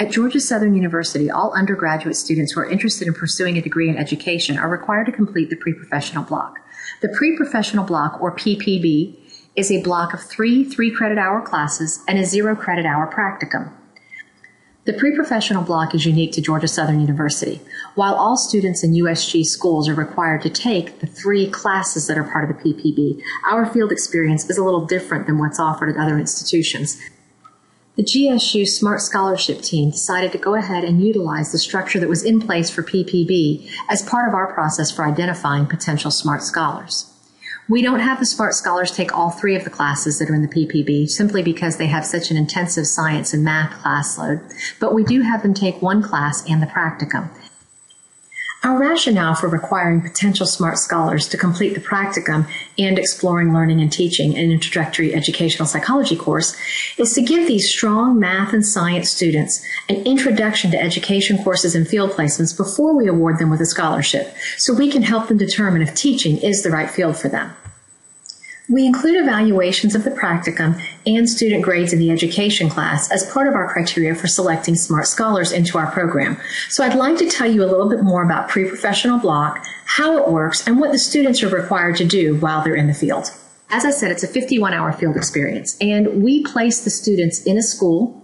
At Georgia Southern University, all undergraduate students who are interested in pursuing a degree in education are required to complete the pre-professional block. The pre-professional block, or PPB, is a block of three 3-credit-hour classes and a 0-credit-hour practicum. The pre-professional block is unique to Georgia Southern University. While all students in USG schools are required to take the 3 classes that are part of the PPB, our field experience is a little different than what's offered at other institutions. The GSU Smart Scholarship team decided to go ahead and utilize the structure that was in place for PPB as part of our process for identifying potential smart scholars. We don't have the smart scholars take all 3 of the classes that are in the PPB simply because they have such an intensive science and math class load, but we do have them take 1 class and the practicum. Our rationale for requiring potential smart scholars to complete the practicum and Exploring Learning and Teaching, an introductory educational psychology course, is to give these strong math and science students an introduction to education courses and field placements before we award them with a scholarship, so we can help them determine if teaching is the right field for them. We include evaluations of the practicum and student grades in the education class as part of our criteria for selecting smart scholars into our program. So I'd like to tell you a little bit more about pre-professional block, how it works, and what the students are required to do while they're in the field. As I said, it's a 51-hour field experience, and we place the students in a school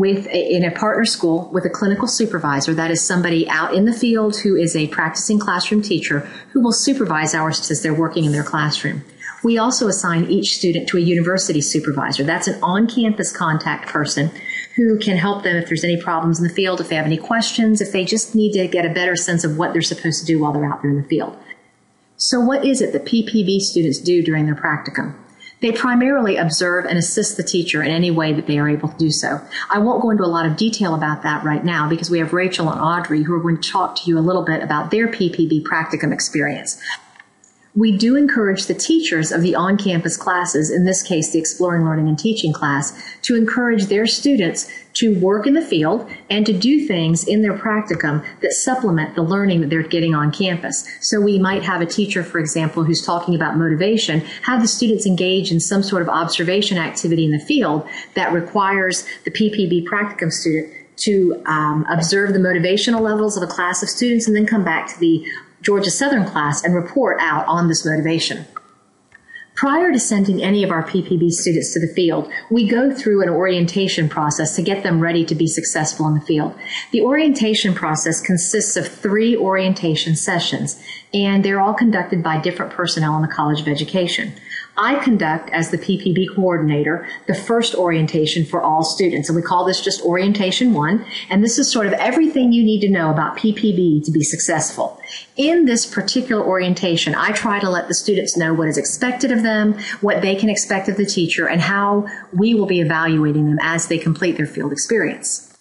in a partner school with a clinical supervisor. That is somebody out in the field who is a practicing classroom teacher who will supervise ours as they're working in their classroom. We also assign each student to a university supervisor. That's an on-campus contact person who can help them if there's any problems in the field, if they have any questions, if they just need to get a better sense of what they're supposed to do while they're out there in the field. So what is it that PPB students do during their practicum? They primarily observe and assist the teacher in any way that they are able to do so. I won't go into a lot of detail about that right now because we have Rachel and Audrey who are going to talk to you a little bit about their PPB practicum experience. We do encourage the teachers of the on-campus classes, in this case the Exploring Learning and Teaching class, to encourage their students to work in the field and to do things in their practicum that supplement the learning that they're getting on campus. So we might have a teacher, for example, who's talking about motivation, have the students engage in some sort of observation activity in the field that requires the PPB practicum student to observe the motivational levels of a class of students and then come back to the Georgia Southern class and report out on this motivation. Prior to sending any of our PPB students to the field, we go through an orientation process to get them ready to be successful in the field. The orientation process consists of 3 orientation sessions, and they're all conducted by different personnel in the College of Education. I conduct, as the PPB coordinator, the first orientation for all students, and we call this just Orientation 1, and this is sort of everything you need to know about PPB to be successful. In this particular orientation, I try to let the students know what is expected of them, what they can expect of the teacher, and how we will be evaluating them as they complete their field experience.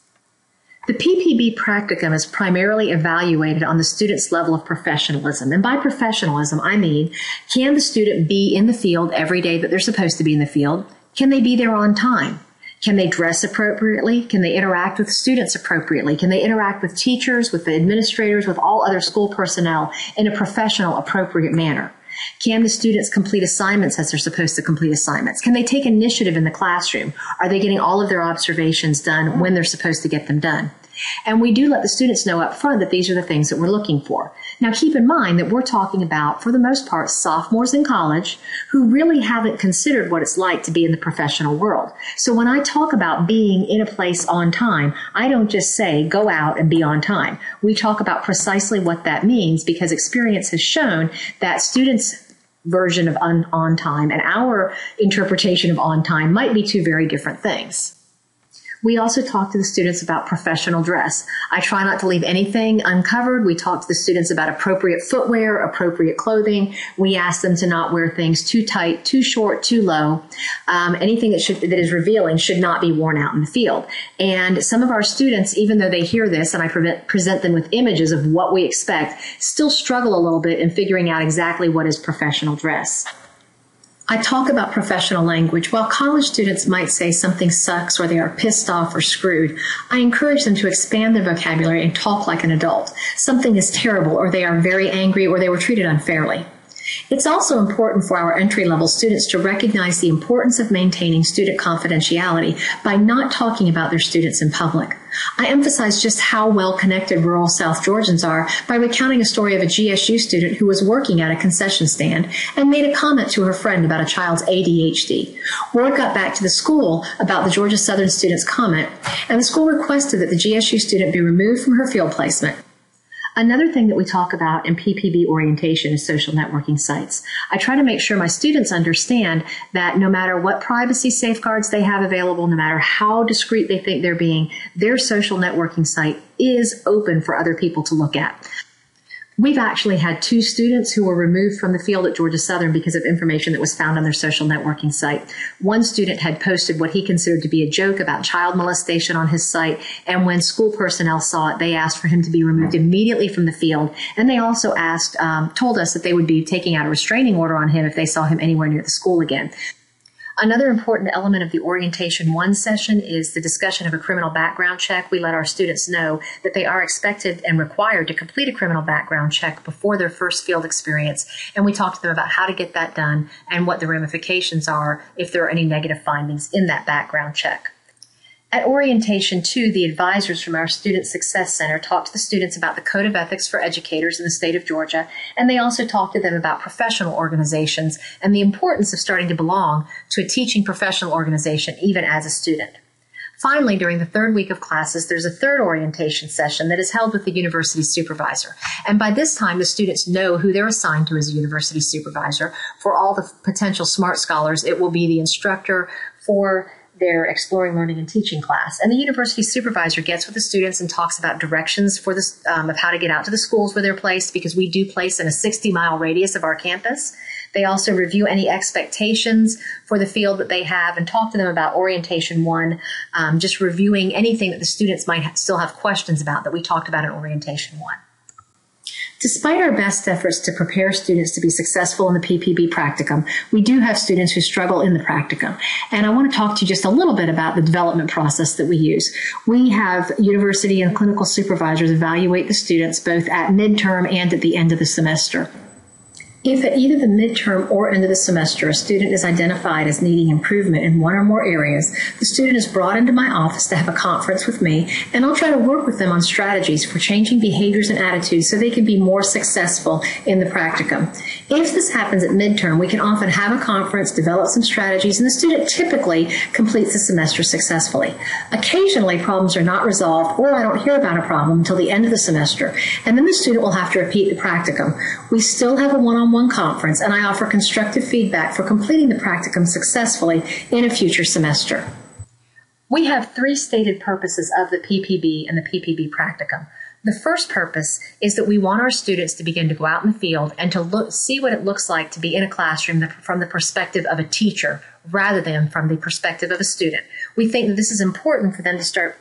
The PPB practicum is primarily evaluated on the student's level of professionalism. And by professionalism, I mean, can the student be in the field every day that they're supposed to be in the field? Can they be there on time? Can they dress appropriately? Can they interact with students appropriately? Can they interact with teachers, with the administrators, with all other school personnel in a professional, appropriate manner? Can the students complete assignments as they're supposed to complete assignments? Can they take initiative in the classroom? Are they getting all of their observations done when they're supposed to get them done? And we do let the students know up front that these are the things that we're looking for. Now keep in mind that we're talking about, for the most part, sophomores in college who really haven't considered what it's like to be in the professional world. So when I talk about being in a place on time, I don't just say go out and be on time. We talk about precisely what that means because experience has shown that students' version of on time and our interpretation of on time might be 2 very different things. We also talk to the students about professional dress. I try not to leave anything uncovered. We talk to the students about appropriate footwear, appropriate clothing. We ask them to not wear things too tight, too short, too low. Anything that is revealing should not be worn out in the field. And some of our students, even though they hear this and I present them with images of what we expect, still struggle a little bit in figuring out exactly what is professional dress. I talk about professional language. While college students might say something sucks or they are pissed off or screwed, I encourage them to expand their vocabulary and talk like an adult. Something is terrible or they are very angry or they were treated unfairly. It's also important for our entry-level students to recognize the importance of maintaining student confidentiality by not talking about their students in public. I emphasize just how well connected rural South Georgians are by recounting a story of a GSU student who was working at a concession stand and made a comment to her friend about a child's ADHD. Word got back to the school about the Georgia Southern student's comment, and the school requested that the GSU student be removed from her field placement. Another thing that we talk about in PPB orientation is social networking sites. I try to make sure my students understand that no matter what privacy safeguards they have available, no matter how discreet they think they're being, their social networking site is open for other people to look at. We've actually had 2 students who were removed from the field at Georgia Southern because of information that was found on their social networking site. One student had posted what he considered to be a joke about child molestation on his site, and when school personnel saw it, they asked for him to be removed immediately from the field, and they also told us that they would be taking out a restraining order on him if they saw him anywhere near the school again. Another important element of the Orientation 1 session is the discussion of a criminal background check. We let our students know that they are expected and required to complete a criminal background check before their first field experience, and we talk to them about how to get that done and what the ramifications are if there are any negative findings in that background check. At Orientation 2, the advisors from our Student Success Center talked to the students about the Code of Ethics for Educators in the state of Georgia, and they also talked to them about professional organizations and the importance of starting to belong to a teaching professional organization even as a student. Finally, during the 3rd week of classes, there's a 3rd orientation session that is held with the university supervisor. And by this time, the students know who they're assigned to as a university supervisor. For all the potential SMART scholars, it will be the instructor for their Exploring Learning and Teaching class. And the university supervisor gets with the students and talks about directions for this, of how to get out to the schools where they're placed, because we do place in a 60-mile radius of our campus. They also review any expectations for the field that they have and talk to them about Orientation 1, just reviewing anything that the students might still have questions about that we talked about in Orientation 1. Despite our best efforts to prepare students to be successful in the PPB practicum, we do have students who struggle in the practicum. And I want to talk to you just a little bit about the development process that we use. We have university and clinical supervisors evaluate the students both at midterm and at the end of the semester. If at either the midterm or end of the semester a student is identified as needing improvement in one or more areas, the student is brought into my office to have a conference with me, and I'll try to work with them on strategies for changing behaviors and attitudes so they can be more successful in the practicum. If this happens at midterm, we can often have a conference, develop some strategies, and the student typically completes the semester successfully. Occasionally, problems are not resolved, or I don't hear about a problem until the end of the semester, and then the student will have to repeat the practicum. We still have a one-on-one conference, and I offer constructive feedback for completing the practicum successfully in a future semester. We have 3 stated purposes of the PPB and the PPB practicum. The first purpose is that we want our students to begin to go out in the field and to see what it looks like to be in a classroom from the perspective of a teacher rather than from the perspective of a student. We think that this is important for them to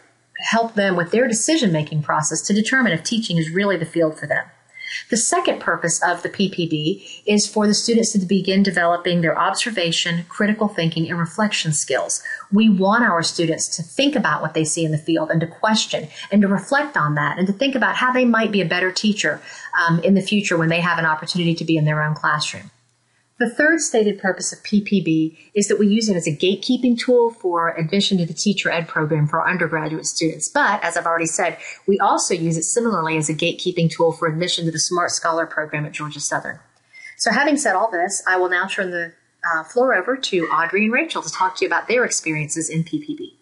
help them with their decision-making process to determine if teaching is really the field for them. The second purpose of the PPB is for the students to begin developing their observation, critical thinking, and reflection skills. We want our students to think about what they see in the field and to question and to reflect on that and to think about how they might be a better teacher in the future when they have an opportunity to be in their own classroom. The third stated purpose of PPB is that we use it as a gatekeeping tool for admission to the teacher ed program for our undergraduate students. But, as I've already said, we also use it similarly as a gatekeeping tool for admission to the Smart Scholar program at Georgia Southern. So having said all this, I will now turn the floor over to Audrey and Rachel to talk to you about their experiences in PPB.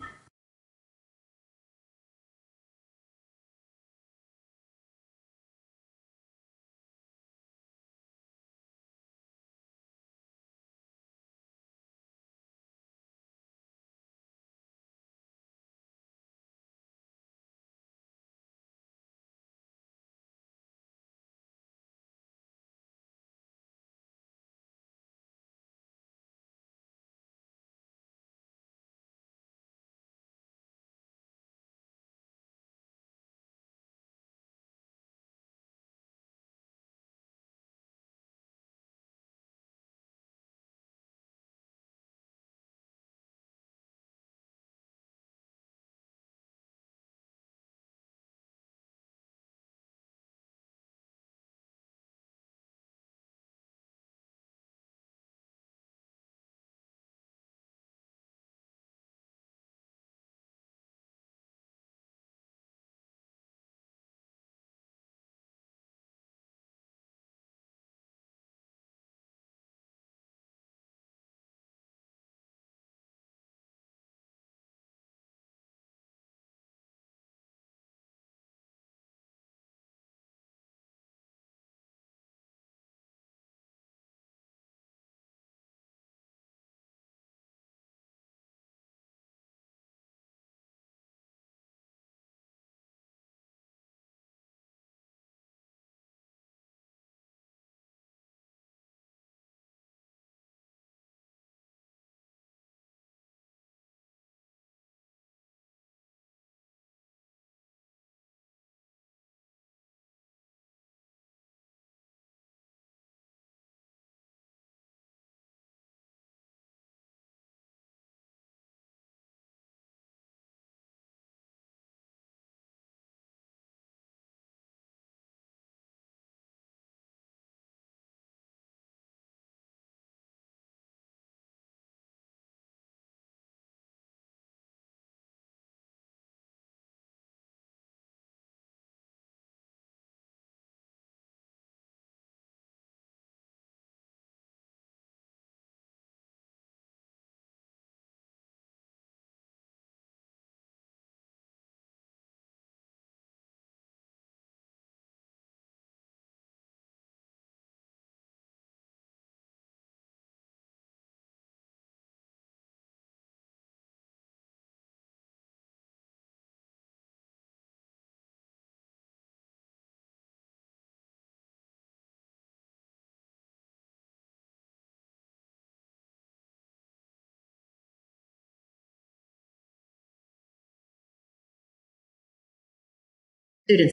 Students